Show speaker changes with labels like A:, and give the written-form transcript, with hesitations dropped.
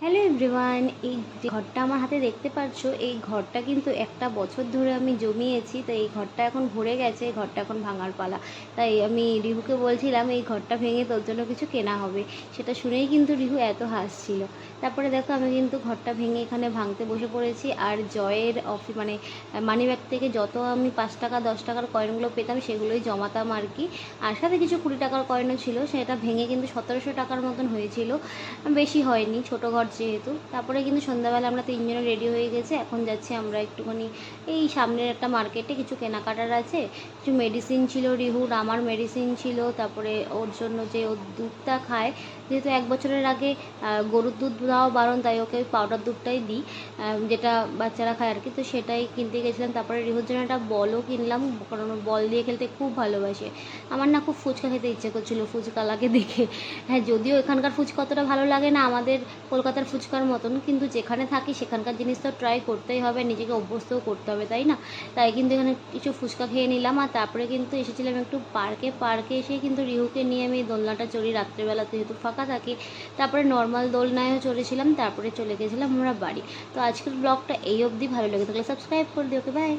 A: Hello everyone, এই যে ঘরটা আমার হাতে দেখতে পাচ্ছ, এই ঘরটা কিন্তু একটা বছর ধরে আমি জমিয়েছি। তো এই ঘরটা এখন ভরে গেছে, এই ঘরটা এখন ভাঙার পালা। তাই আমি রিহুকে বলছিলাম এই ঘরটা ভেঙে তোর জন্য কিছু কেনা হবে। সেটা শুনেই কিন্তু রিহু এত হাসছিল। তারপরে দেখো আমি কিন্তু ঘরটা ভেঙে এখানে ভাঙতে বসে পড়েছি। আর জয়ের মানে মানিব্যাগ থেকে যত আমি 5 টাকা 10 টাকার কয়েনগুলো পেতাম সেগুলোই জমাতাম আর কি। আর সাথে কিছু 20 টাকার কয়েনও ছিল, সেটা ভেঙে কিন্তু 1700 টাকার মতন হয়েছিল, বেশি হয়নি, ছোটো ঘর যেহেতু। তারপরে কিন্তু সন্ধ্যাবেলা আমরা তিনজনে রেডি হয়ে গেছে, এখন যাচ্ছি আমরা একটুখানি এই সামনের একটা মার্কেটে, কিছু কেনাকাটার আছে। কিছু মেডিসিন ছিল রিহুর, আমার মেডিসিন ছিল, তারপরে ওর জন্য যে ও দুধটা খায়, যেহেতু 1 বছরের আগে গরুর দুধ দেওয়া বারণ, তাই ওকে ওই পাউডার দুধটাই দিই, যেটা বাচ্চারা খায় আর কি। তো সেটাই কিনতে গেছিলাম। তারপরে রিহুর জন্য একটা বলও কিনলাম, কারণ ও বল দিয়ে খেলতে খুব ভালোবাসে। আমার না খুব ফুচকা খেতে ইচ্ছে করছিলো ফুচকালাকে দেখে। হ্যাঁ, যদিও এখানকার ফুচকা অতটা ভালো লাগে না আমাদের কলকাতার ফুচকার মতন, কিন্তু যেখানে থাকি সেখানকার জিনিস তো ট্রাই করতেই হবে, নিজেকে অভ্যস্তও করতে হবে, তাই না? তাই কিন্তু এখানে কিছু ফুচকা খেয়ে নিলাম। আর তারপরে কিন্তু এসেছিলাম একটু পার্কে এসে কিন্তু রিহুকে নিয়ে আমি দোলনাটা চড়ি, রাত্রেবেলা যেহেতু ফাঁকা থাকে। তারপরে নর্মাল দোলনায়ও চড়েছিলাম, তারপরে চলে গেছিলাম আমরা বাড়ি। তো আজকের ব্লগটা এই অবধি। ভালো লেগে থাকলে সাবস্ক্রাইব করে দিও। ওকে, বাই।